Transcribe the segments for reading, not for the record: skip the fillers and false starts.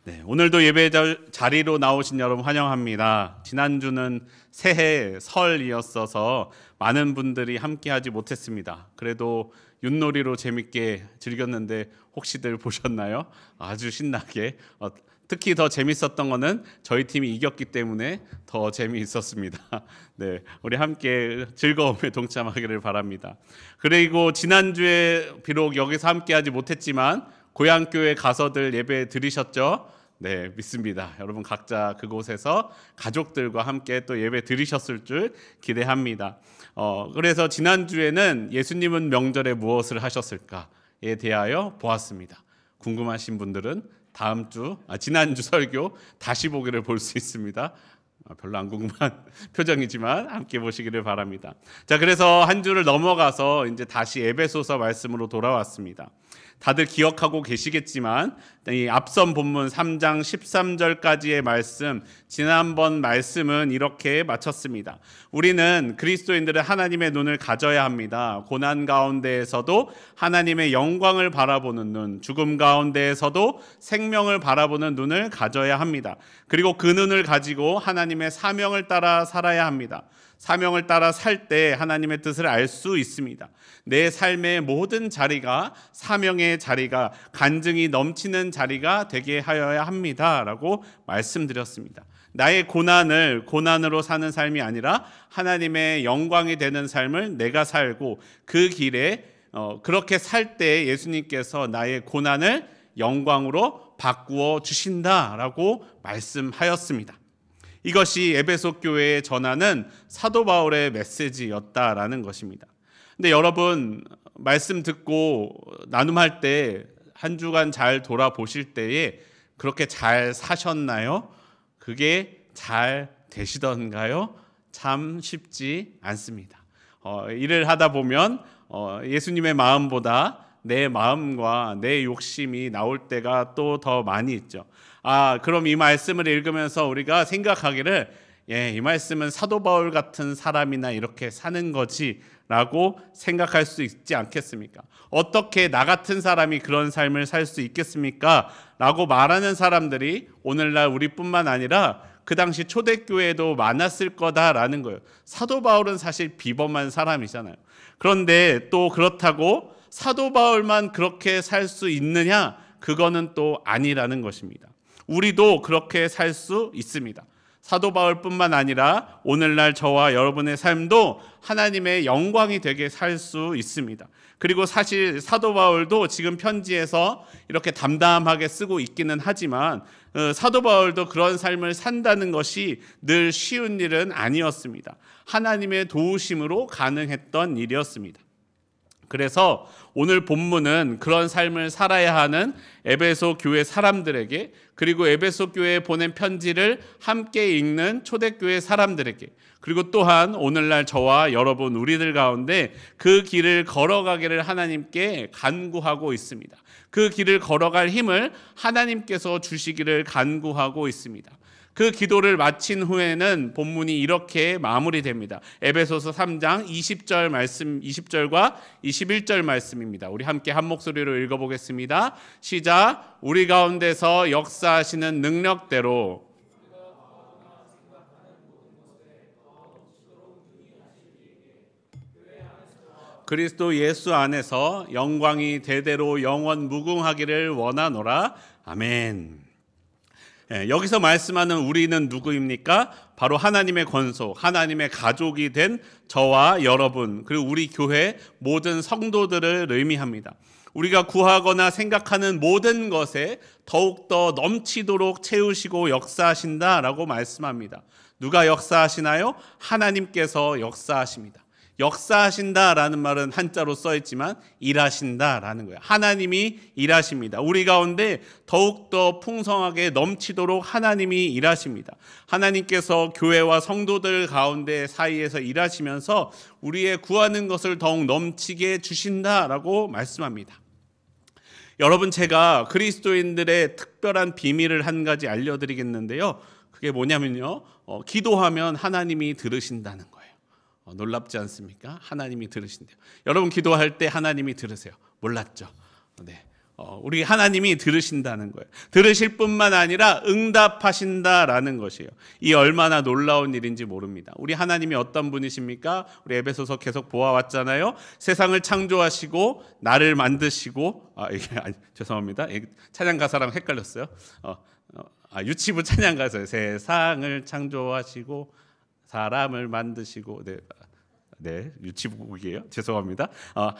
네, 오늘도 예배 자리로 나오신 여러분 환영합니다. 지난주는 새해 설이었어서 많은 분들이 함께하지 못했습니다. 그래도 윷놀이로 재밌게 즐겼는데 혹시들 보셨나요? 아주 신나게. 특히 더 재밌었던 거는 저희 팀이 이겼기 때문에 더 재미있었습니다. 네, 우리 함께 즐거움에 동참하기를 바랍니다. 그리고 지난주에 비록 여기서 함께하지 못했지만 고향교회 가서들 예배 드리셨죠? 네, 믿습니다. 여러분 각자 그곳에서 가족들과 함께 또 예배 드리셨을 줄 기대합니다. 그래서 지난주에는 예수님은 명절에 무엇을 하셨을까에 대하여 보았습니다. 궁금하신 분들은 지난주 설교 다시 보기를 볼 수 있습니다. 별로 안 궁금한 표정이지만 함께 보시기를 바랍니다. 자, 그래서 한 주를 넘어가서 이제 다시 에베소서 말씀으로 돌아왔습니다. 다들 기억하고 계시겠지만 이 앞선 본문 3장 13절까지의 말씀, 지난번 말씀은 이렇게 마쳤습니다. 우리는 그리스도인들은 하나님의 눈을 가져야 합니다. 고난 가운데에서도 하나님의 영광을 바라보는 눈, 죽음 가운데에서도 생명을 바라보는 눈을 가져야 합니다. 그리고 그 눈을 가지고 하나님의 사명을 따라 살아야 합니다. 사명을 따라 살 때 하나님의 뜻을 알 수 있습니다. 내 삶의 모든 자리가 사명의 자리가, 간증이 넘치는 자리가 되게 하여야 합니다 라고 말씀드렸습니다. 나의 고난으로 사는 삶이 아니라 하나님의 영광이 되는 삶을 내가 살고, 그 길에 그렇게 살 때 예수님께서 나의 고난을 영광으로 바꾸어 주신다라고 말씀하였습니다. 이것이 에베소 교회에 전하는 사도 바울의 메시지였다라는 것입니다. 근데 여러분, 말씀 듣고 나눔할 때 한 주간 잘 돌아보실 때에 그렇게 잘 사셨나요? 그게 잘 되시던가요? 참 쉽지 않습니다. 일을 하다 보면 예수님의 마음보다 내 마음과 내 욕심이 나올 때가 또 더 많이 있죠. 그럼 이 말씀을 읽으면서 우리가 생각하기를, 이 말씀은 사도 바울 같은 사람이나 이렇게 사는 거지 라고 생각할 수 있지 않겠습니까? 어떻게 나 같은 사람이 그런 삶을 살 수 있겠습니까? 라고 말하는 사람들이 오늘날 우리뿐만 아니라 그 당시 초대교회에도 많았을 거다라는 거예요. 사도 바울은 사실 비범한 사람이잖아요. 그런데 또 그렇다고 사도 바울만 그렇게 살 수 있느냐? 그거는 또 아니라는 것입니다. 우리도 그렇게 살 수 있습니다. 사도 바울뿐만 아니라 오늘날 저와 여러분의 삶도 하나님의 영광이 되게 살 수 있습니다. 그리고 사실 사도 바울도 지금 편지에서 이렇게 담담하게 쓰고 있기는 하지만 사도 바울도 그런 삶을 산다는 것이 늘 쉬운 일은 아니었습니다. 하나님의 도우심으로 가능했던 일이었습니다. 그래서 오늘 본문은 그런 삶을 살아야 하는 에베소 교회 사람들에게, 그리고 에베소 교회에 보낸 편지를 함께 읽는 초대교회 사람들에게, 그리고 또한 오늘날 저와 여러분 우리들 가운데 그 길을 걸어가기를 하나님께 간구하고 있습니다. 그 길을 걸어갈 힘을 하나님께서 주시기를 간구하고 있습니다. 그 기도를 마친 후에는 본문이 이렇게 마무리됩니다. 에베소서 3장 20절 말씀, 20절과 21절 말씀입니다. 우리 함께 한 목소리로 읽어보겠습니다. 시작. 우리 가운데서 역사하시는 능력대로 그리스도 예수 안에서 영광이 대대로 영원 무궁하기를 원하노라. 아멘. 여기서 말씀하는 우리는 누구입니까? 바로 하나님의 권속, 하나님의 가족이 된 저와 여러분, 그리고 우리 교회 모든 성도들을 의미합니다. 우리가 구하거나 생각하는 모든 것에 더욱더 넘치도록 채우시고 역사하신다라고 말씀합니다. 누가 역사하시나요? 하나님께서 역사하십니다. 역사하신다라는 말은 한자로 써있지만 일하신다라는 거예요. 하나님이 일하십니다. 우리 가운데 더욱더 풍성하게 넘치도록 하나님이 일하십니다. 하나님께서 교회와 성도들 가운데 사이에서 일하시면서 우리의 구하는 것을 더욱 넘치게 주신다라고 말씀합니다. 여러분, 제가 그리스도인들의 특별한 비밀을 한 가지 알려드리겠는데요. 그게 뭐냐면요, 기도하면 하나님이 들으신다는 거예요. 놀랍지 않습니까? 하나님이 들으신대요. 여러분 기도할 때 하나님이 들으세요. 몰랐죠? 네. 우리 하나님이 들으신다는 거예요. 들으실 뿐만 아니라 응답하신다라는 것이에요. 이 얼마나 놀라운 일인지 모릅니다. 우리 하나님이 어떤 분이십니까? 우리 에베소서 계속 보아왔잖아요. 세상을 창조하시고 나를 만드시고 죄송합니다. 찬양 가사랑 헷갈렸어요. 유치부 찬양 가사예요. 세상을 창조하시고 사람을 만드시고 유치부곡이에요. 죄송합니다.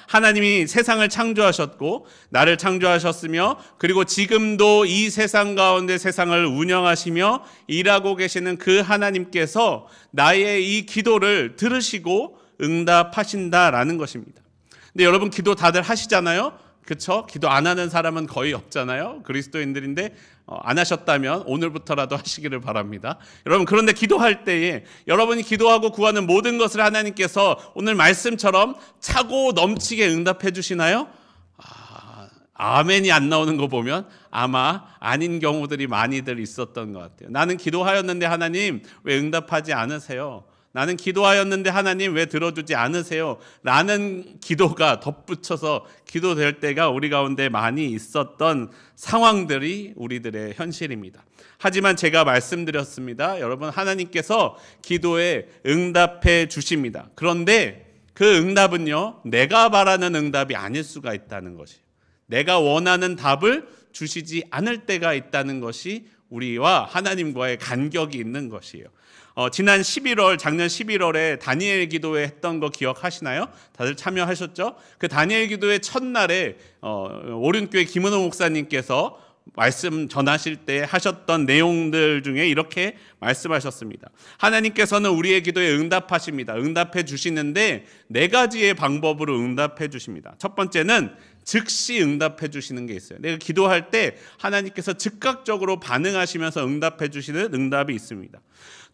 하나님이 세상을 창조하셨고 나를 창조하셨으며 그리고 지금도 이 세상 가운데 세상을 운영하시며 일하고 계시는 그 하나님께서 나의 이 기도를 들으시고 응답하신다라는 것입니다. 근데 여러분 기도 다들 하시잖아요. 그렇죠? 기도 안 하는 사람은 거의 없잖아요. 그리스도인들인데 안 하셨다면 오늘부터라도 하시기를 바랍니다. 여러분 그런데 기도할 때에 여러분이 기도하고 구하는 모든 것을 하나님께서 오늘 말씀처럼 차고 넘치게 응답해 주시나요? 아멘이 안 나오는 거 보면 아마 아닌 경우들이 많이들 있었던 것 같아요. 나는 기도하였는데 하나님 왜 응답하지 않으세요? 나는 기도하였는데 하나님 왜 들어주지 않으세요? 라는 기도가 덧붙여서 기도될 때가 우리 가운데 많이 있었던 상황들이 우리들의 현실입니다. 하지만 제가 말씀드렸습니다. 여러분 하나님께서 기도에 응답해 주십니다. 그런데 그 응답은요, 내가 바라는 응답이 아닐 수가 있다는 것이에요. 내가 원하는 답을 주시지 않을 때가 있다는 것이 우리와 하나님과의 간격이 있는 것이에요. 지난 11월, 작년 11월에 다니엘 기도회 했던 거 기억하시나요? 다들 참여하셨죠? 그 다니엘 기도회 첫날에 오륜교회 김은호 목사님께서 말씀 전하실 때 하셨던 내용들 중에 이렇게 말씀하셨습니다. 하나님께서는 우리의 기도에 응답하십니다. 응답해 주시는데 네 가지의 방법으로 응답해 주십니다. 첫 번째는 즉시 응답해 주시는 게 있어요. 내가 기도할 때 하나님께서 즉각적으로 반응하시면서 응답해 주시는 응답이 있습니다.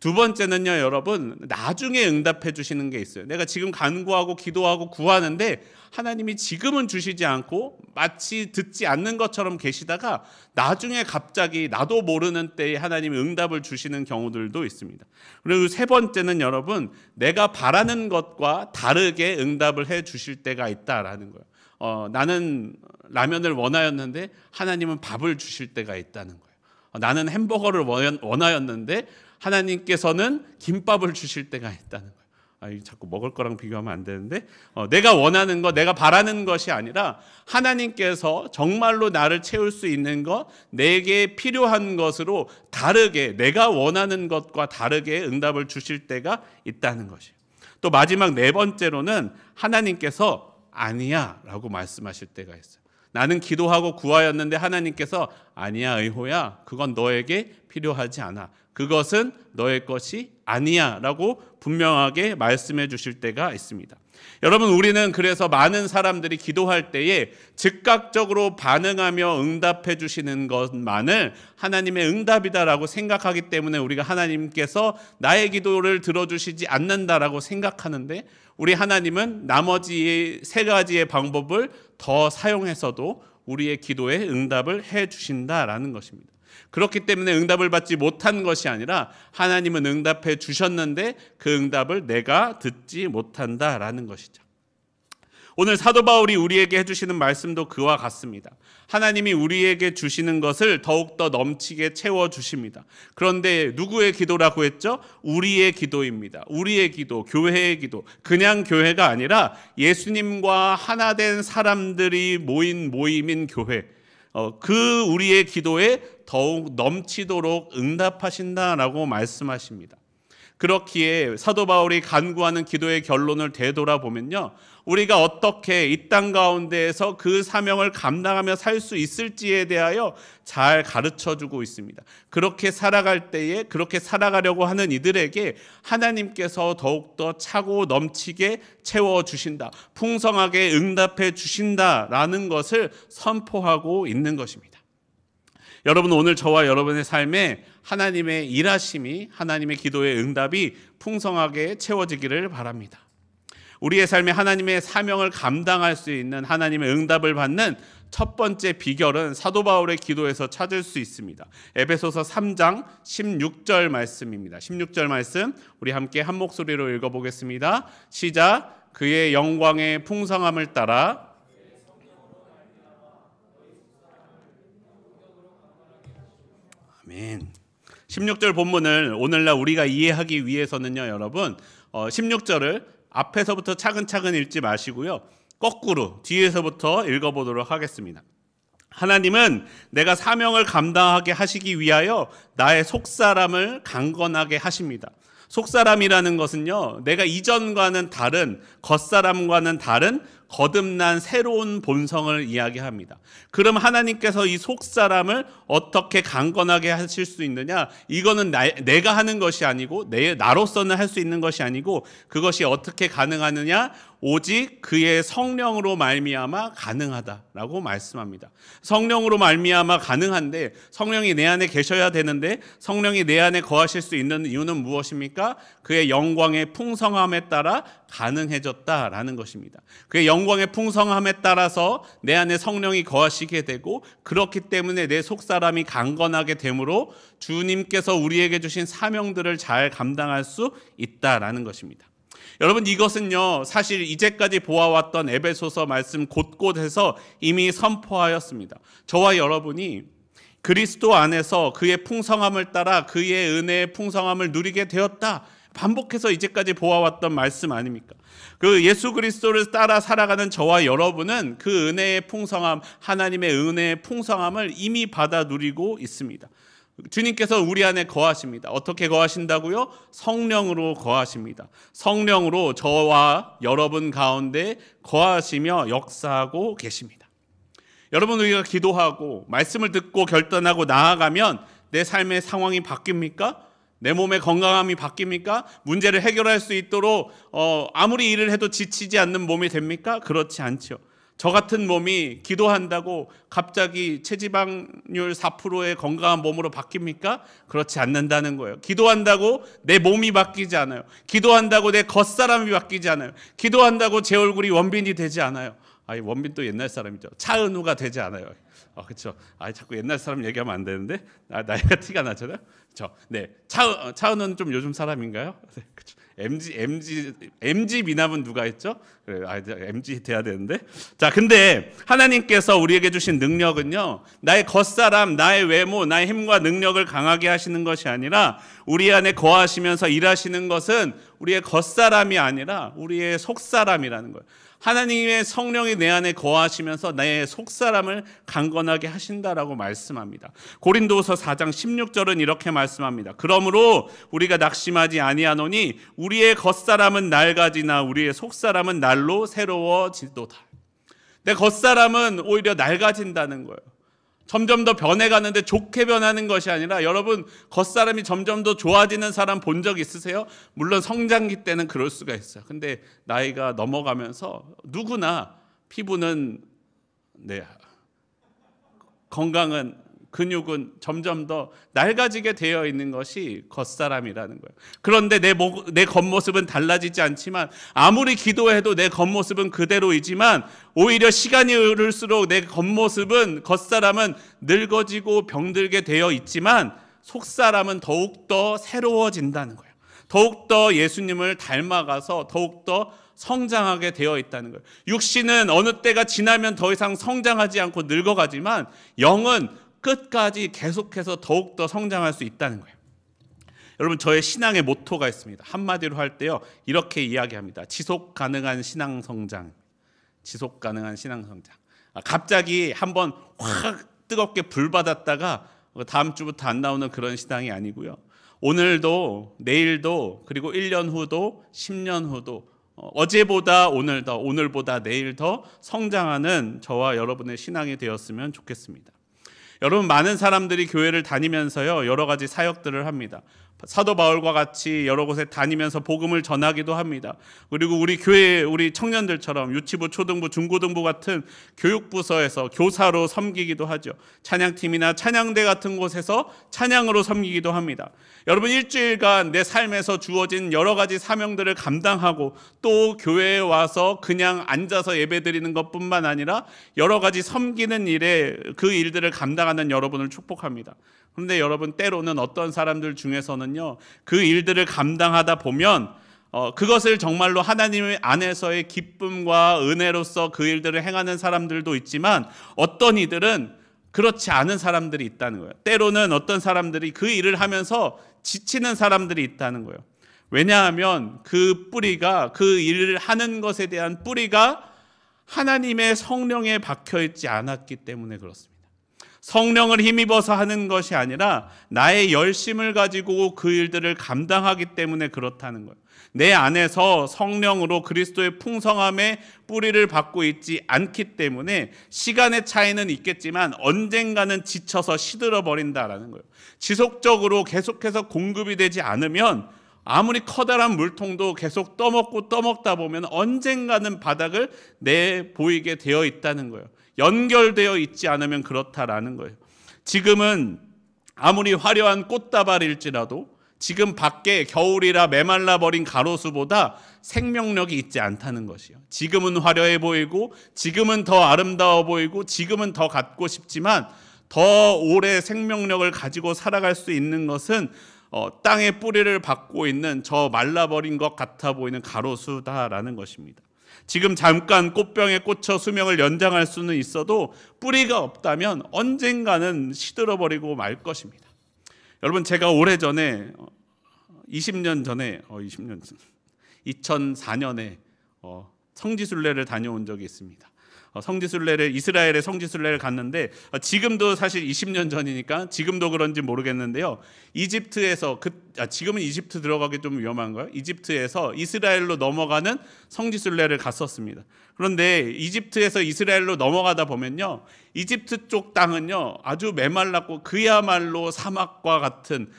두 번째는요, 여러분, 나중에 응답해 주시는 게 있어요. 내가 지금 간구하고 기도하고 구하는데 하나님이 지금은 주시지 않고 마치 듣지 않는 것처럼 계시다가 나중에 갑자기 나도 모르는 때에 하나님이 응답을 주시는 경우들도 있습니다. 그리고 세 번째는 여러분, 내가 바라는 것과 다르게 응답을 해 주실 때가 있다라는 거예요. 나는 라면을 원하였는데 하나님은 밥을 주실 때가 있다는 거예요. 나는 햄버거를 원하였는데 하나님께서는 김밥을 주실 때가 있다는 거예요. 자꾸 먹을 거랑 비교하면 안 되는데 내가 원하는 것, 내가 바라는 것이 아니라 하나님께서 정말로 나를 채울 수 있는 것, 내게 필요한 것으로 다르게 내가 원하는 것과 다르게 응답을 주실 때가 있다는 것이에요. 또 마지막 네 번째로는 하나님께서 아니야 라고 말씀하실 때가 있어요. 나는 기도하고 구하였는데 하나님께서 아니야 의호야, 그건 너에게 필요하지 않아, 그것은 너의 것이 아니야 라고 분명하게 말씀해 주실 때가 있습니다. 여러분 우리는 그래서 많은 사람들이 기도할 때에 즉각적으로 반응하며 응답해 주시는 것만을 하나님의 응답이다라고 생각하기 때문에 우리가 하나님께서 나의 기도를 들어주시지 않는다라고 생각하는데, 우리 하나님은 나머지 세 가지의 방법을 더 사용해서도 우리의 기도에 응답을 해 주신다라는 것입니다. 그렇기 때문에 응답을 받지 못한 것이 아니라 하나님은 응답해 주셨는데 그 응답을 내가 듣지 못한다라는 것이죠. 오늘 사도 바울이 우리에게 해주시는 말씀도 그와 같습니다. 하나님이 우리에게 주시는 것을 더욱더 넘치게 채워주십니다. 그런데 누구의 기도라고 했죠? 우리의 기도입니다. 우리의 기도, 교회의 기도. 그냥 교회가 아니라 예수님과 하나 된 사람들이 모인 모임인 교회. 그 우리의 기도에 더욱 넘치도록 응답하신다라고 말씀하십니다. 그렇기에 사도 바울이 간구하는 기도의 결론을 되돌아보면요, 우리가 어떻게 이 땅 가운데에서 그 사명을 감당하며 살 수 있을지에 대하여 잘 가르쳐주고 있습니다. 그렇게 살아갈 때에, 그렇게 살아가려고 하는 이들에게 하나님께서 더욱더 차고 넘치게 채워주신다, 풍성하게 응답해 주신다라는 것을 선포하고 있는 것입니다. 여러분 오늘 저와 여러분의 삶에 하나님의 일하심이, 하나님의 기도의 응답이 풍성하게 채워지기를 바랍니다. 우리의 삶에 하나님의 사명을 감당할 수 있는 하나님의 응답을 받는 첫 번째 비결은 사도 바울의 기도에서 찾을 수 있습니다. 에베소서 3장 16절 말씀입니다. 16절 말씀 우리 함께 한 목소리로 읽어보겠습니다. 시작. 그의 영광의 풍성함을 따라 아멘. 16절 본문을 오늘날 우리가 이해하기 위해서는요, 여러분 16절을 앞에서부터 차근차근 읽지 마시고요, 거꾸로 뒤에서부터 읽어보도록 하겠습니다. 하나님은 내가 사명을 감당하게 하시기 위하여 나의 속사람을 강건하게 하십니다. 속사람이라는 것은요, 내가 이전과는 다른, 겉사람과는 다른 거듭난 새로운 본성을 이야기합니다. 그럼 하나님께서 이 속사람을 어떻게 강건하게 하실 수 있느냐? 이거는 내가 하는 것이 아니고, 나로서는 할 수 있는 것이 아니고, 그것이 어떻게 가능하느냐? 오직 그의 성령으로 말미암아 가능하다라고 말씀합니다. 성령으로 말미암아 가능한데, 성령이 내 안에 계셔야 되는데, 성령이 내 안에 거하실 수 있는 이유는 무엇입니까? 그의 영광의 풍성함에 따라 가능해졌다라는 것입니다. 그의 영광의 풍성함에 따라서 내 안에 성령이 거하시게 되고, 그렇기 때문에 내 속사람이 강건하게 되므로 주님께서 우리에게 주신 사명들을 잘 감당할 수 있다라는 것입니다. 여러분, 이것은요, 사실 이제까지 보아왔던 에베소서 말씀 곳곳에서 이미 선포하였습니다. 저와 여러분이 그리스도 안에서 그의 풍성함을 따라 그의 은혜의 풍성함을 누리게 되었다, 반복해서 이제까지 보아왔던 말씀 아닙니까? 그 예수 그리스도를 따라 살아가는 저와 여러분은 그 은혜의 풍성함, 하나님의 은혜의 풍성함을 이미 받아 누리고 있습니다. 주님께서 우리 안에 거하십니다. 어떻게 거하신다고요? 성령으로 거하십니다. 성령으로 저와 여러분 가운데 거하시며 역사하고 계십니다. 여러분, 우리가 기도하고 말씀을 듣고 결단하고 나아가면 내 삶의 상황이 바뀝니까? 내 몸의 건강함이 바뀝니까? 문제를 해결할 수 있도록 아무리 일을 해도 지치지 않는 몸이 됩니까? 그렇지 않죠. 저 같은 몸이 기도한다고 갑자기 체지방률 4%의 건강한 몸으로 바뀝니까? 그렇지 않는다는 거예요. 기도한다고 내 몸이 바뀌지 않아요. 기도한다고 내 겉사람이 바뀌지 않아요. 기도한다고 제 얼굴이 원빈이 되지 않아요. 원빈도 옛날 사람이죠. 차은우가 되지 않아요. 그렇죠. 자꾸 옛날 사람 얘기하면 안 되는데 나이가 티가 나잖아요. 그렇죠. 네, 차은우는 좀 요즘 사람인가요? 네, 그렇죠. MG 미남은 누가 있죠? 그래, MG 돼야 되는데. 자, 근데 하나님께서 우리에게 주신 능력은요, 나의 겉사람, 나의 외모, 나의 힘과 능력을 강하게 하시는 것이 아니라, 우리 안에 거하시면서 일하시는 것은 우리의 겉사람이 아니라 우리의 속사람이라는 거예요. 하나님의 성령이 내 안에 거하시면서 내 속사람을 강건하게 하신다라고 말씀합니다. 고린도후서 4장 16절은 이렇게 말씀합니다. 그러므로 우리가 낙심하지 아니하노니 우리의 겉사람은 낡아지나 우리의 속사람은 날로 새로워지도다. 내 겉사람은 오히려 낡아진다는 거예요. 점점 더 변해가는데 좋게 변하는 것이 아니라, 여러분 겉사람이 점점 더 좋아지는 사람 본 적 있으세요? 물론 성장기 때는 그럴 수가 있어요. 근데 나이가 넘어가면서 누구나 피부는, 건강은, 근육은 점점 더 낡아지게 되어 있는 것이 겉사람이라는 거예요. 그런데 내 겉모습은 달라지지 않지만, 아무리 기도해도 내 겉모습은 그대로이지만, 오히려 시간이 흐를수록 내 겉사람은 늙어지고 병들게 되어 있지만, 속사람은 더욱더 새로워진다는 거예요. 더욱더 예수님을 닮아가서 더욱더 성장하게 되어 있다는 거예요. 육신은 어느 때가 지나면 더 이상 성장하지 않고 늙어가지만, 영은 끝까지 계속해서 더욱더 성장할 수 있다는 거예요. 여러분, 저의 신앙의 모토가 있습니다. 한마디로 할 때요, 이렇게 이야기합니다. 지속 가능한 신앙 성장. 지속 가능한 신앙 성장. 갑자기 한번 확 뜨겁게 불 받았다가 다음 주부터 안 나오는 그런 신앙이 아니고요. 오늘도, 내일도, 그리고 1년 후도, 10년 후도, 어제보다 오늘 더, 오늘보다 내일 더 성장하는 저와 여러분의 신앙이 되었으면 좋겠습니다. 여러분, 많은 사람들이 교회를 다니면서요, 여러 가지 사역들을 합니다. 사도 바울과 같이 여러 곳에 다니면서 복음을 전하기도 합니다. 그리고 우리 교회, 우리 청년들처럼 유치부, 초등부, 중고등부 같은 교육부서에서 교사로 섬기기도 하죠. 찬양팀이나 찬양대 같은 곳에서 찬양으로 섬기기도 합니다. 여러분, 일주일간 내 삶에서 주어진 여러 가지 사명들을 감당하고, 또 교회에 와서 그냥 앉아서 예배드리는 것뿐만 아니라 여러 가지 섬기는 일에 그 일들을 감당하는 여러분을 축복합니다. 그런데 여러분, 때로는 어떤 사람들 중에서는요, 그 일들을 감당하다 보면 그것을 정말로 하나님 안에서의 기쁨과 은혜로서 그 일들을 행하는 사람들도 있지만, 어떤 이들은 그렇지 않은 사람들이 있다는 거예요. 때로는 어떤 사람들이 그 일을 하면서 지치는 사람들이 있다는 거예요. 왜냐하면 그 뿌리가, 그 일을 하는 것에 대한 뿌리가 하나님의 성령에 박혀 있지 않았기 때문에 그렇습니다. 성령을 힘입어서 하는 것이 아니라 나의 열심을 가지고 그 일들을 감당하기 때문에 그렇다는 거예요. 내 안에서 성령으로 그리스도의 풍성함의 뿌리를 받고 있지 않기 때문에 시간의 차이는 있겠지만 언젠가는 지쳐서 시들어 버린다라는 거예요. 지속적으로 계속해서 공급이 되지 않으면 아무리 커다란 물통도 계속 떠먹다 보면 언젠가는 바닥을 내보이게 되어 있다는 거예요. 연결되어 있지 않으면 그렇다라는 거예요. 지금은 아무리 화려한 꽃다발일지라도 지금 밖에 겨울이라 메말라 버린 가로수보다 생명력이 있지 않다는 것이요. 지금은 화려해 보이고 지금은 더 아름다워 보이고 지금은 더 갖고 싶지만 더 오래 생명력을 가지고 살아갈 수 있는 것은 땅에 뿌리를 받고 있는 저 말라버린 것 같아 보이는 가로수다라는 것입니다. 지금 잠깐 꽃병에 꽂혀 수명을 연장할 수는 있어도 뿌리가 없다면 언젠가는 시들어버리고 말 것입니다. 여러분, 제가 오래전에 2004년에 성지순례를 다녀온 적이 있습니다. 이스라엘의 성지순례를 갔는데 지금도 사실 20년 전이니까 지금도 그런지 모르겠는데요. 이집트에서 지금은 이집트 들어가기 좀 위험한가요? 이집트에서 이스라엘로 넘어가는 성지순례를 갔었습니다. 그런데 이집트에서 이스라엘로 넘어가다 보면요, 이집트 쪽 땅은요 아주 메말랐고 그야말로 사막과 같은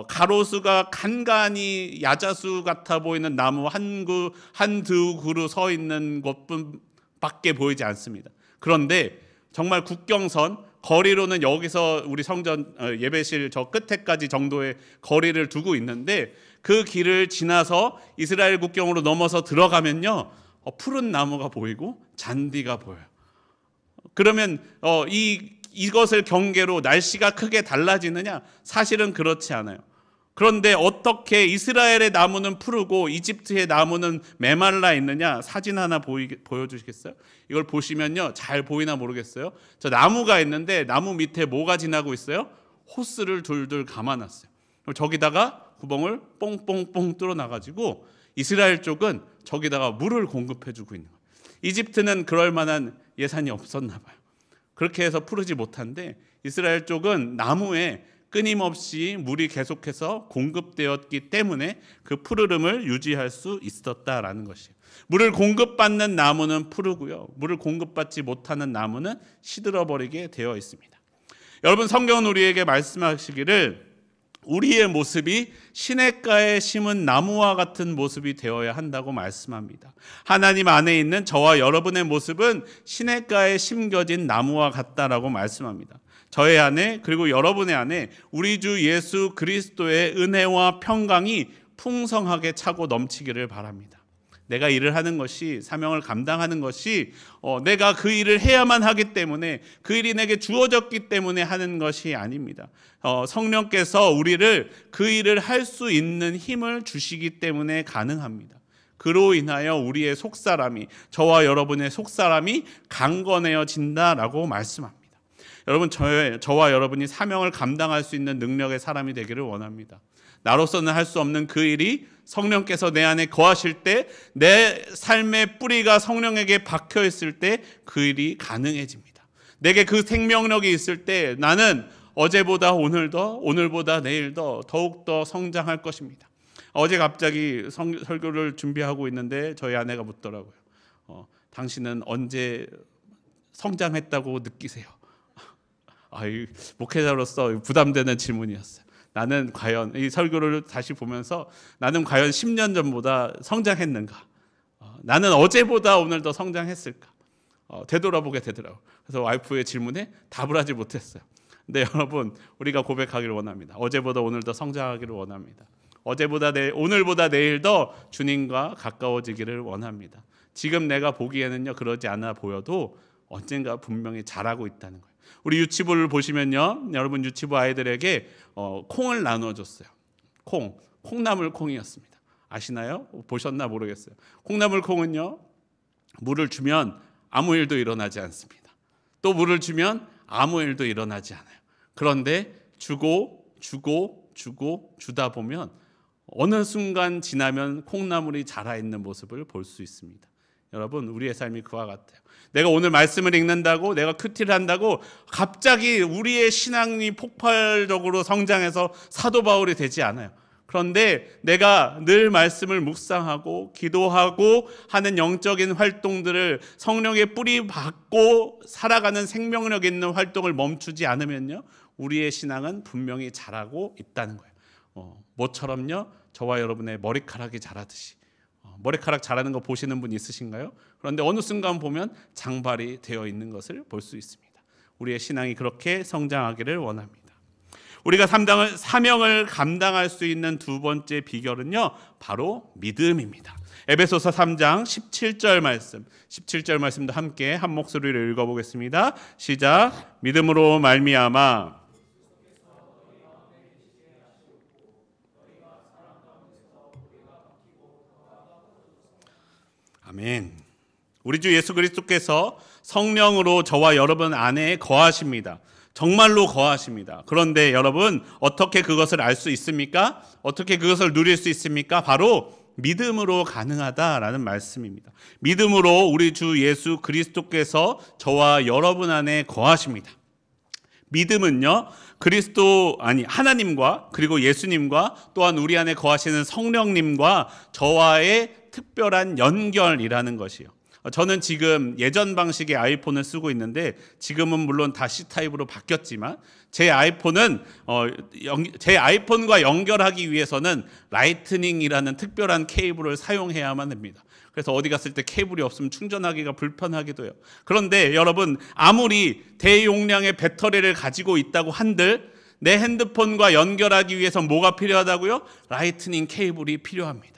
가로수가 간간히 야자수 같아 보이는 나무 한두 그루 서 있는 곳뿐밖에 보이지 않습니다. 그런데 정말 국경선 거리로는 여기서 우리 성전 예배실 저 끝에까지 정도의 거리를 두고 있는데 그 길을 지나서 이스라엘 국경으로 넘어서 들어가면요 푸른 나무가 보이고 잔디가 보여요. 그러면 이것을 경계로 날씨가 크게 달라지느냐? 사실은 그렇지 않아요. 그런데 어떻게 이스라엘의 나무는 푸르고 이집트의 나무는 메말라 있느냐? 사진 하나 보여주시겠어요? 이걸 보시면요, 잘 보이나 모르겠어요. 저 나무가 있는데 나무 밑에 뭐가 지나고 있어요? 호스를 둘둘 감아놨어요. 저기다가 구멍을 뽕뽕뽕 뚫어놔가지고 이스라엘 쪽은 저기다가 물을 공급해주고 있는 거예요. 이집트는 그럴 만한 예산이 없었나 봐요. 그렇게 해서 푸르지 못한데 이스라엘 쪽은 나무에 끊임없이 물이 계속해서 공급되었기 때문에 그 푸르름을 유지할 수 있었다라는 것이에요. 물을 공급받는 나무는 푸르고요, 물을 공급받지 못하는 나무는 시들어버리게 되어 있습니다. 여러분, 성경은 우리에게 말씀하시기를 우리의 모습이 시냇가에 심은 나무와 같은 모습이 되어야 한다고 말씀합니다. 하나님 안에 있는 저와 여러분의 모습은 시냇가에 심겨진 나무와 같다라고 말씀합니다. 저의 안에 그리고 여러분의 안에 우리 주 예수 그리스도의 은혜와 평강이 풍성하게 차고 넘치기를 바랍니다. 내가 일을 하는 것이, 사명을 감당하는 것이 내가 그 일을 해야만 하기 때문에, 그 일이 내게 주어졌기 때문에 하는 것이 아닙니다. 성령께서 우리를 그 일을 할 수 있는 힘을 주시기 때문에 가능합니다. 그로 인하여 우리의 속사람이, 저와 여러분의 속사람이 강건해진다라고 말씀합니다. 여러분, 저와 여러분이 사명을 감당할 수 있는 능력의 사람이 되기를 원합니다. 나로서는 할 수 없는 그 일이 성령께서 내 안에 거하실 때, 내 삶의 뿌리가 성령에게 박혀 있을 때 그 일이 가능해집니다. 내게 그 생명력이 있을 때 나는 어제보다 오늘 더, 오늘보다 내일 더 더욱더 성장할 것입니다. 어제 갑자기 설교를 준비하고 있는데 저희 아내가 묻더라고요. 당신은 언제 성장했다고 느끼세요? 목회자로서 부담되는 질문이었어요. 나는 과연, 이 설교를 다시 보면서 나는 과연 10년 전보다 성장했는가? 나는 어제보다 오늘 더 성장했을까? 되돌아보게 되더라고요. 그래서 와이프의 질문에 답을 하지 못했어요. 근데 여러분, 우리가 고백하기를 원합니다. 어제보다 오늘 더 성장하기를 원합니다. 오늘보다 내일 더 주님과 가까워지기를 원합니다. 지금 내가 보기에는요 그러지 않아 보여도 언젠가 분명히 잘하고 있다는 거예요. 우리 유치부를 보시면요, 여러분 유치부 아이들에게 콩을 나눠줬어요. 콩나물 콩이었습니다. 아시나요? 보셨나 모르겠어요. 콩나물 콩은요, 물을 주면 아무 일도 일어나지 않습니다. 또 물을 주면 아무 일도 일어나지 않아요. 그런데 주다 보면 어느 순간 지나면 콩나물이 자라있는 모습을 볼 수 있습니다. 여러분, 우리의 삶이 그와 같아요. 내가 오늘 말씀을 읽는다고, 내가 큐티를 한다고 갑자기 우리의 신앙이 폭발적으로 성장해서 사도 바울이 되지 않아요. 그런데 내가 늘 말씀을 묵상하고 기도하고 하는 영적인 활동들을 성령의 뿌리 받고 살아가는 생명력 있는 활동을 멈추지 않으면요, 우리의 신앙은 분명히 자라고 있다는 거예요. 뭐처럼요? 저와 여러분의 머리카락이 자라듯이. 머리카락 자라는 거 보시는 분 있으신가요? 그런데 어느 순간 보면 장발이 되어 있는 것을 볼 수 있습니다. 우리의 신앙이 그렇게 성장하기를 원합니다. 우리가 사명을 감당할 수 있는 두 번째 비결은요, 바로 믿음입니다. 에베소서 3장 17절 말씀도 함께 한 목소리로 읽어보겠습니다. 시작. 믿음으로 말미암아 아멘. 우리 주 예수 그리스도께서 성령으로 저와 여러분 안에 거하십니다. 정말로 거하십니다. 그런데 여러분, 어떻게 그것을 알 수 있습니까? 어떻게 그것을 누릴 수 있습니까? 바로 믿음으로 가능하다라는 말씀입니다. 믿음으로 우리 주 예수 그리스도께서 저와 여러분 안에 거하십니다. 믿음은요, 하나님과 그리고 예수님과 또한 우리 안에 거하시는 성령님과 저와의 특별한 연결이라는 것이요. 저는 지금 예전 방식의 아이폰을 쓰고 있는데 지금은 물론 다 C타입으로 바뀌었지만 제 아이폰과 연결하기 위해서는 라이트닝이라는 특별한 케이블을 사용해야만 합니다. 그래서 어디 갔을 때 케이블이 없으면 충전하기가 불편하기도 해요. 그런데 여러분, 아무리 대용량의 배터리를 가지고 있다고 한들 내 핸드폰과 연결하기 위해서 뭐가 필요하다고요? 라이트닝 케이블이 필요합니다.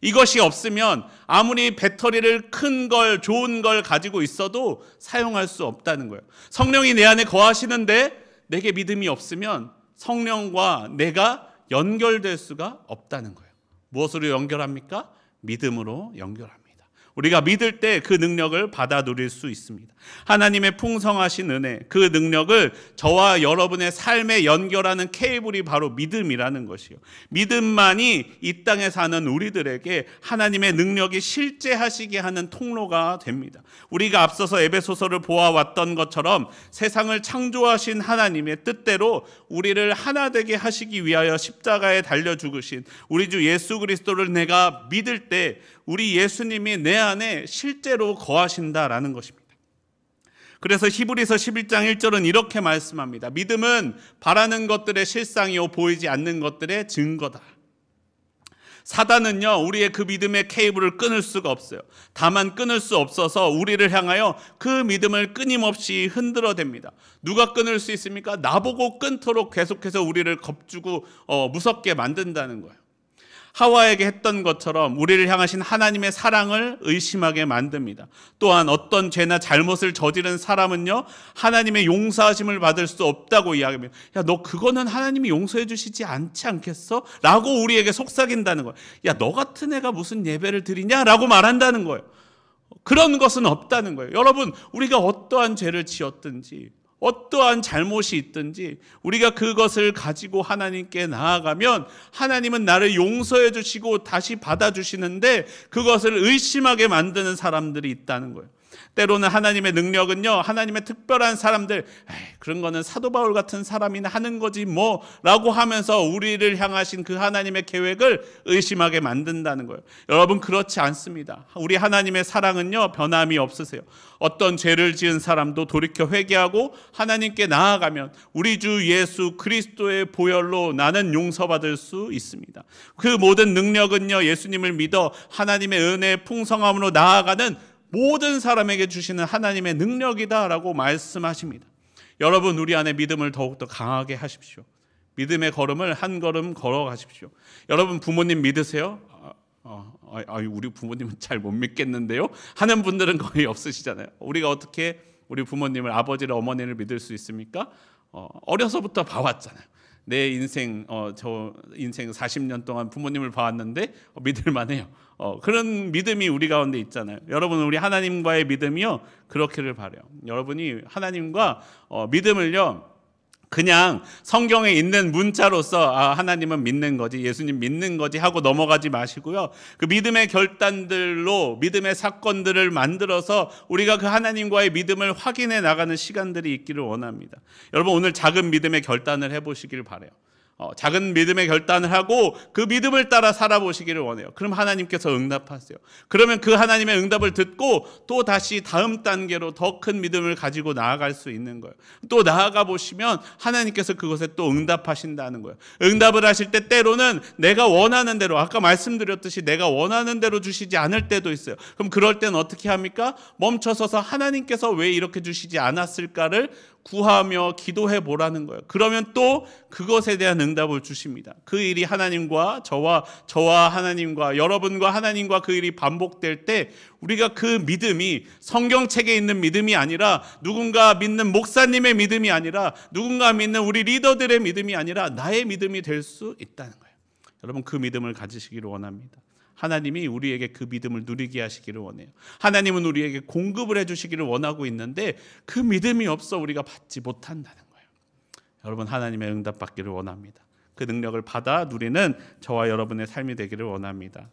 이것이 없으면 아무리 배터리를 좋은 걸 가지고 있어도 사용할 수 없다는 거예요. 성령이 내 안에 거하시는데 내게 믿음이 없으면 성령과 내가 연결될 수가 없다는 거예요. 무엇으로 연결합니까? 믿음으로 연결합니다. 우리가 믿을 때 그 능력을 받아 누릴 수 있습니다. 하나님의 풍성하신 은혜, 그 능력을 저와 여러분의 삶에 연결하는 케이블이 바로 믿음이라는 것이요. 믿음만이 이 땅에 사는 우리들에게 하나님의 능력이 실제하시게 하는 통로가 됩니다. 우리가 앞서서 에베소서를 보아왔던 것처럼 세상을 창조하신 하나님의 뜻대로 우리를 하나 되게 하시기 위하여 십자가에 달려 죽으신 우리 주 예수 그리스도를 내가 믿을 때 우리 예수님이 내 안에 실제로 거하신다라는 것입니다. 그래서 히브리서 11장 1절은 이렇게 말씀합니다. 믿음은 바라는 것들의 실상이요 보이지 않는 것들의 증거다. 사단은요, 우리의 그 믿음의 케이블을 끊을 수가 없어요. 다만 끊을 수 없어서 우리를 향하여 그 믿음을 끊임없이 흔들어댑니다. 누가 끊을 수 있습니까? 나보고 끊도록 계속해서 우리를 겁주고 무섭게 만든다는 거예요. 하와에게 했던 것처럼 우리를 향하신 하나님의 사랑을 의심하게 만듭니다. 또한 어떤 죄나 잘못을 저지른 사람은요, 하나님의 용서하심을 받을 수 없다고 이야기합니다. 야, 너 그거는 하나님이 용서해 주시지 않지 않겠어? 라고 우리에게 속삭인다는 거예요. 야, 너 같은 애가 무슨 예배를 드리냐? 라고 말한다는 거예요. 그런 것은 없다는 거예요. 여러분, 우리가 어떠한 죄를 지었든지 어떠한 잘못이 있든지 우리가 그것을 가지고 하나님께 나아가면 하나님은 나를 용서해 주시고 다시 받아주시는데 그것을 의심하게 만드는 사람들이 있다는 거예요. 때로는 하나님의 능력은요, 하나님의 특별한 사람들, 그런 거는 사도 바울 같은 사람이나 하는 거지 뭐 라고 하면서 우리를 향하신 그 하나님의 계획을 의심하게 만든다는 거예요. 여러분, 그렇지 않습니다. 우리 하나님의 사랑은요, 변함이 없으세요. 어떤 죄를 지은 사람도 돌이켜 회개하고 하나님께 나아가면 우리 주 예수 그리스도의 보혈로 나는 용서받을 수 있습니다. 그 모든 능력은요, 예수님을 믿어 하나님의 은혜의 풍성함으로 나아가는 모든 사람에게 주시는 하나님의 능력이다라고 말씀하십니다. 여러분, 우리 안에 믿음을 더욱더 강하게 하십시오. 믿음의 걸음을 한 걸음 걸어가십시오. 여러분, 부모님 믿으세요? 우리 부모님은 잘 못 믿겠는데요? 하는 분들은 거의 없으시잖아요. 우리가 어떻게 우리 부모님을, 아버지를, 어머니를 믿을 수 있습니까? 어려서부터 봐왔잖아요. 내 인생 저 인생 40년 동안 부모님을 봐왔는데 믿을만해요. 그런 믿음이 우리 가운데 있잖아요. 여러분, 우리 하나님과의 믿음이요 그렇기를 바라요. 여러분이 하나님과 믿음을요 그냥 성경에 있는 문자로서 하나님은 믿는 거지, 예수님 믿는 거지 하고 넘어가지 마시고요. 그 믿음의 결단들로 믿음의 사건들을 만들어서 우리가 그 하나님과의 믿음을 확인해 나가는 시간들이 있기를 원합니다. 여러분, 오늘 작은 믿음의 결단을 해보시길 바라요. 작은 믿음의 결단을 하고 그 믿음을 따라 살아보시기를 원해요. 그럼 하나님께서 응답하세요. 그러면 그 하나님의 응답을 듣고 또 다시 다음 단계로 더 큰 믿음을 가지고 나아갈 수 있는 거예요. 또 나아가 보시면 하나님께서 그것에 또 응답하신다는 거예요. 응답을 하실 때 때로는 내가 원하는 대로, 아까 말씀드렸듯이 내가 원하는 대로 주시지 않을 때도 있어요. 그럼 그럴 때는 어떻게 합니까? 멈춰서서 하나님께서 왜 이렇게 주시지 않았을까를 구하며 기도해 보라는 거예요. 그러면 또 그것에 대한 응답을 주십니다. 그 일이 하나님과 저와 하나님과 여러분과 하나님과 그 일이 반복될 때 우리가 그 믿음이 성경책에 있는 믿음이 아니라, 누군가 믿는 목사님의 믿음이 아니라, 누군가 믿는 우리 리더들의 믿음이 아니라 나의 믿음이 될 수 있다는 거예요. 여러분, 그 믿음을 가지시기를 원합니다. 하나님이 우리에게 그 믿음을 누리게 하시기를 원해요. 하나님은 우리에게 공급을 해주시기를 원하고 있는데 그 믿음이 없어 우리가 받지 못한다는 거예요. 여러분, 하나님의 응답 받기를 원합니다. 그 능력을 받아 누리는 저와 여러분의 삶이 되기를 원합니다.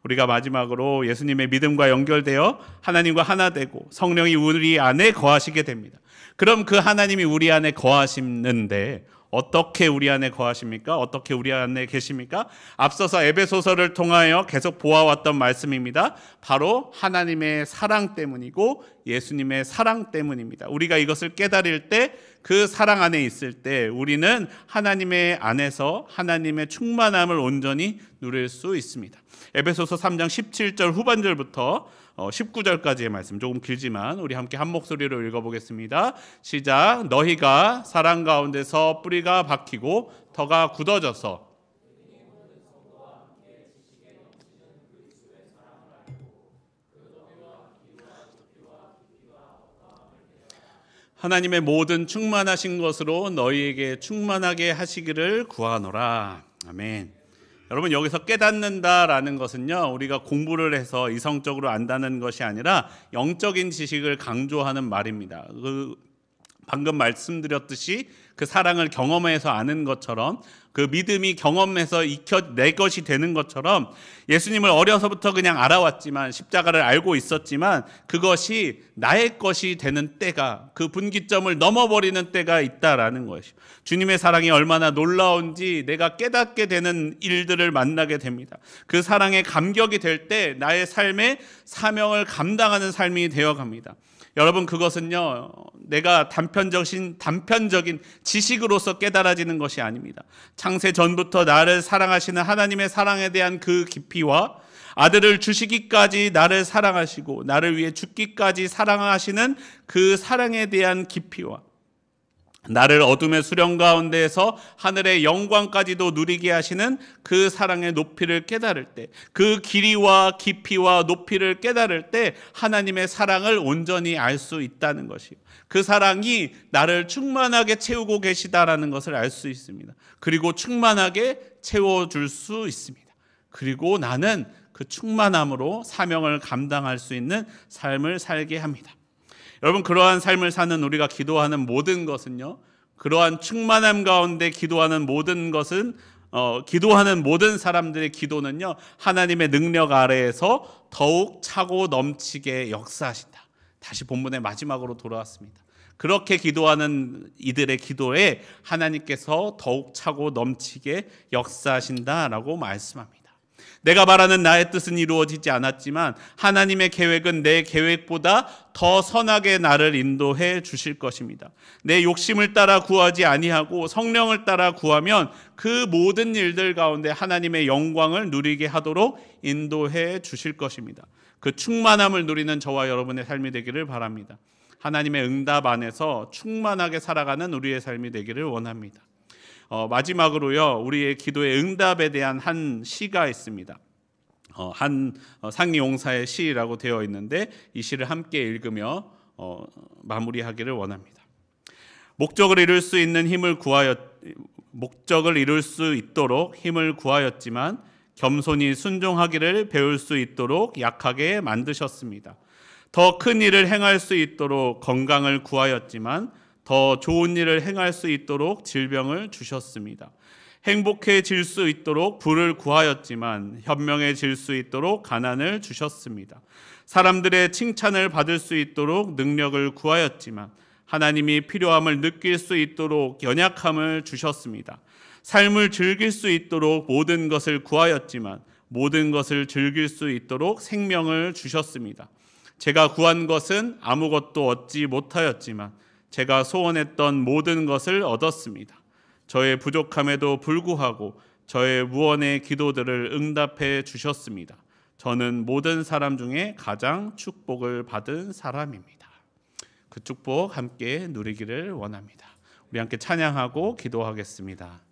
우리가 마지막으로 예수님의 믿음과 연결되어 하나님과 하나 되고 성령이 우리 안에 거하시게 됩니다. 그럼 그 하나님이 우리 안에 거하시는데 어떻게 우리 안에 거하십니까? 어떻게 우리 안에 계십니까? 앞서서 에베소서를 통하여 계속 보아왔던 말씀입니다. 바로 하나님의 사랑 때문이고 예수님의 사랑 때문입니다. 우리가 이것을 깨달을 때, 그 사랑 안에 있을 때 우리는 하나님의 안에서 하나님의 충만함을 온전히 누릴 수 있습니다. 에베소서 3장 17절 후반절부터 19절까지의 말씀, 조금 길지만 우리 함께 한 목소리로 읽어보겠습니다. 시작. 너희가 사랑 가운데서 뿌리가 박히고 터가 굳어져서 하나님의 모든 충만하신 것으로 너희에게 충만하게 하시기를 구하노라. 아멘. 여러분, 여기서 깨닫는다라는 것은요, 우리가 공부를 해서 이성적으로 안다는 것이 아니라 영적인 지식을 강조하는 말입니다. 방금 말씀드렸듯이 그 사랑을 경험해서 아는 것처럼, 그 믿음이 경험해서 익혀 내 것이 되는 것처럼, 예수님을 어려서부터 그냥 알아왔지만, 십자가를 알고 있었지만 그것이 나의 것이 되는 때가, 그 분기점을 넘어버리는 때가 있다라는 것이죠. 주님의 사랑이 얼마나 놀라운지 내가 깨닫게 되는 일들을 만나게 됩니다. 그 사랑에 감격이 될 때 나의 삶의 사명을 감당하는 삶이 되어갑니다. 여러분, 그것은요, 내가 단편적인 지식으로서 깨달아지는 것이 아닙니다. 창세 전부터 나를 사랑하시는 하나님의 사랑에 대한 그 깊이와, 아들을 주시기까지 나를 사랑하시고 나를 위해 죽기까지 사랑하시는 그 사랑에 대한 깊이와, 나를 어둠의 수령 가운데에서 하늘의 영광까지도 누리게 하시는 그 사랑의 높이를 깨달을 때, 그 길이와 깊이와 높이를 깨달을 때 하나님의 사랑을 온전히 알 수 있다는 것이요, 그 사랑이 나를 충만하게 채우고 계시다라는 것을 알 수 있습니다. 그리고 충만하게 채워줄 수 있습니다. 그리고 나는 그 충만함으로 사명을 감당할 수 있는 삶을 살게 합니다. 여러분, 그러한 삶을 사는 우리가 기도하는 모든 것은요, 그러한 충만함 가운데 기도하는 모든 것은, 기도하는 모든 사람들의 기도는요, 하나님의 능력 아래에서 더욱 차고 넘치게 역사하신다. 다시 본문의 마지막으로 돌아왔습니다. 그렇게 기도하는 이들의 기도에 하나님께서 더욱 차고 넘치게 역사하신다라고 말씀합니다. 내가 바라는 나의 뜻은 이루어지지 않았지만 하나님의 계획은 내 계획보다 더 선하게 나를 인도해 주실 것입니다. 내 욕심을 따라 구하지 아니하고 성령을 따라 구하면 그 모든 일들 가운데 하나님의 영광을 누리게 하도록 인도해 주실 것입니다. 그 충만함을 누리는 저와 여러분의 삶이 되기를 바랍니다. 하나님의 응답 안에서 충만하게 살아가는 우리의 삶이 되기를 원합니다. 마지막으로요, 우리의 기도의 응답에 대한 한 시가 있습니다. 한 상리용사의 시라고 되어 있는데 이 시를 함께 읽으며 마무리하기를 원합니다. 목적을 이룰 수 있는 힘을 목적을 이룰 수 있도록 힘을 구하였지만 겸손히 순종하기를 배울 수 있도록 약하게 만드셨습니다. 더 큰 일을 행할 수 있도록 건강을 구하였지만 더 좋은 일을 행할 수 있도록 질병을 주셨습니다. 행복해질 수 있도록 부를 구하였지만 현명해질 수 있도록 가난을 주셨습니다. 사람들의 칭찬을 받을 수 있도록 능력을 구하였지만 하나님이 필요함을 느낄 수 있도록 연약함을 주셨습니다. 삶을 즐길 수 있도록 모든 것을 구하였지만 모든 것을 즐길 수 있도록 생명을 주셨습니다. 제가 구한 것은 아무것도 얻지 못하였지만 제가 소원했던 모든 것을 얻었습니다. 저의 부족함에도 불구하고 저의 무언의 기도들을 응답해 주셨습니다. 저는 모든 사람 중에 가장 축복을 받은 사람입니다. 그 축복 함께 누리기를 원합니다. 우리 함께 찬양하고 기도하겠습니다.